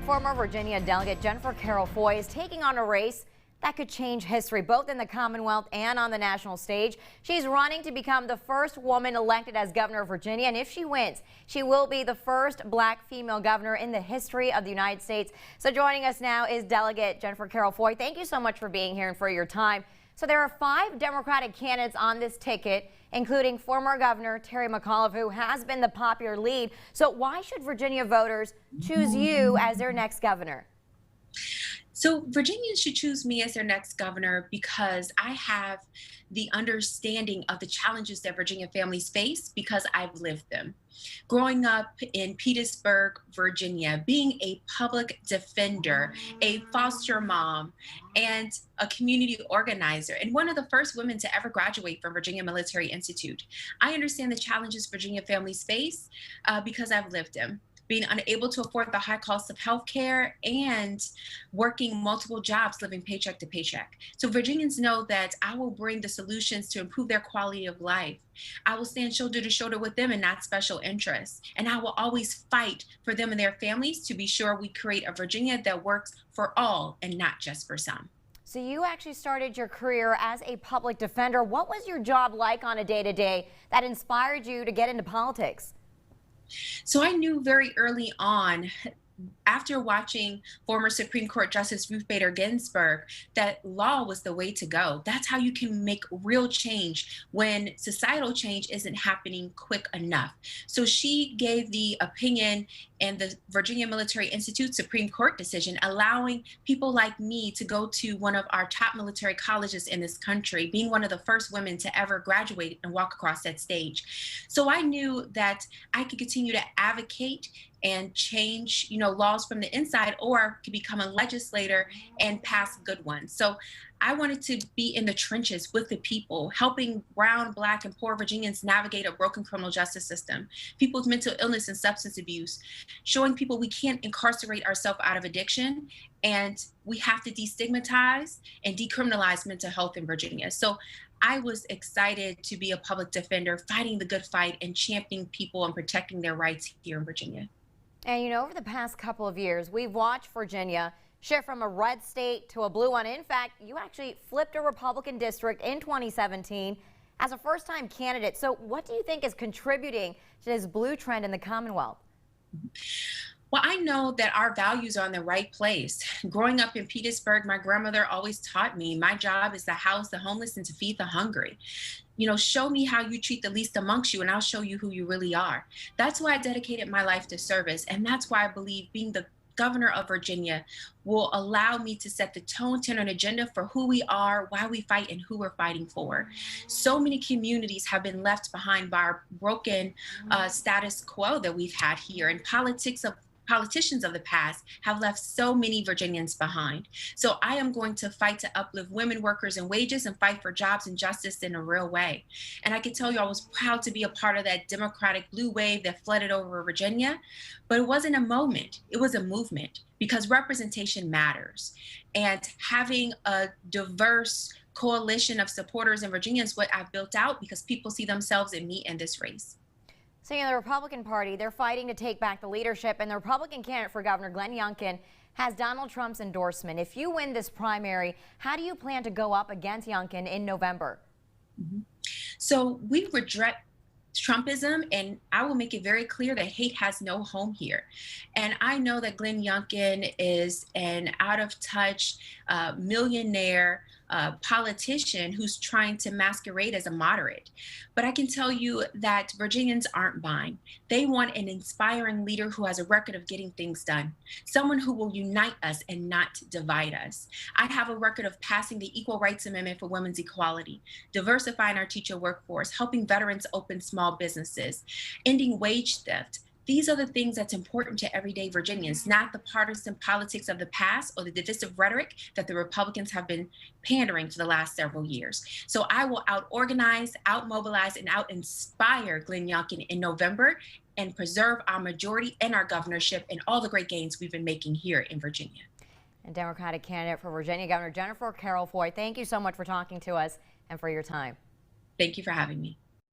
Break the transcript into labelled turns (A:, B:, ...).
A: Former Virginia Delegate Jennifer Carroll Foy is taking on a race that could change history, both in the Commonwealth and on the national stage. She's running to become the first woman elected as governor of Virginia, and if she wins, she will be the first black female governor in the history of the United States. So joining us now is Delegate Jennifer Carroll Foy. Thank you so much for being here and for your time. So there are 5 Democratic candidates on this ticket, including former Governor Terry McAuliffe, who has been the popular lead. So why should Virginia voters choose you as their next governor?
B: So Virginians should choose me as their next governor because I have the understanding of the challenges that Virginia families face because I've lived them. Growing up in Petersburg, Virginia, being a public defender, a foster mom, and a community organizer, and one of the first women to ever graduate from Virginia Military Institute. I understand the challenges Virginia families face because I've lived them. Being unable to afford the high cost of health care and working multiple jobs, living paycheck to paycheck. So Virginians know that I will bring the solutions to improve their quality of life. I will stand shoulder to shoulder with them and not special interests. And I will always fight for them and their families to be sure we create a Virginia that works for all and not just for some.
A: So you actually started your career as a public defender. What was your job like on a day-to-day that inspired you to get into politics?
B: So I knew very early on, after watching former Supreme Court Justice Ruth Bader Ginsburg, that law was the way to go. That's how you can make real change when societal change isn't happening quick enough. So she gave the opinion in the Virginia Military Institute Supreme Court decision, allowing people like me to go to one of our top military colleges in this country, being one of the first women to ever graduate and walk across that stage. So I knew that I could continue to advocate and change, laws from the inside, or could become a legislator and pass good ones. So I wanted to be in the trenches with the people, helping brown, black, and poor Virginians navigate a broken criminal justice system, people with mental illness and substance abuse, showing people we can't incarcerate ourselves out of addiction, and we have to destigmatize and decriminalize mental health in Virginia. So I was excited to be a public defender, fighting the good fight and championing people and protecting their rights here in Virginia.
A: And over the past couple of years, we've watched Virginia shift from a red state to a blue one. In fact, you actually flipped a Republican district in 2017 as a first-time candidate. So what do you think is contributing to this blue trend in the Commonwealth?
B: Well, I know that our values are in the right place. Growing up in Petersburg, my grandmother always taught me my job is to house the homeless and to feed the hungry. Show me how you treat the least amongst you, and I'll show you who you really are. That's why I dedicated my life to service, and that's why I believe being the governor of Virginia will allow me to set the tone, tenor, and agenda for who we are, why we fight, and who we're fighting for. So many communities have been left behind by our broken status quo that we've had here, and politicians of the past have left so many Virginians behind. So I am going to fight to uplift women, workers, and wages, and fight for jobs and justice in a real way. And I can tell you I was proud to be a part of that Democratic blue wave that flooded over Virginia, but it wasn't a moment, it was a movement, because representation matters. And having a diverse coalition of supporters in Virginia is what I've built out because people see themselves in me in this race.
A: So, the Republican Party, they're fighting to take back the leadership, and the Republican candidate for Governor, Glenn Yankin, has Donald Trump's endorsement. If you win this primary, how do you plan to go up against Yankin in November?
B: So we reject Trumpism, and I will make it very clear that hate has no home here. And I know that Glenn Yankin is an out-of-touch millionaire politician who's trying to masquerade as a moderate. But I can tell you that Virginians aren't buying. They want an inspiring leader who has a record of getting things done, someone who will unite us and not divide us. I have a record of passing the Equal Rights Amendment for women's equality, diversifying our teacher workforce, helping veterans open small businesses, ending wage theft. These are the things that's important to everyday Virginians, not the partisan politics of the past or the divisive rhetoric that the Republicans have been pandering for the last several years. So I will out-organize, out-mobilize, and out-inspire Glenn Yankin in November and preserve our majority and our governorship and all the great gains we've been making here in Virginia.
A: And Democratic candidate for Virginia Governor Jennifer Carroll Foy, thank you so much for talking to us and for your time.
B: Thank you for having me.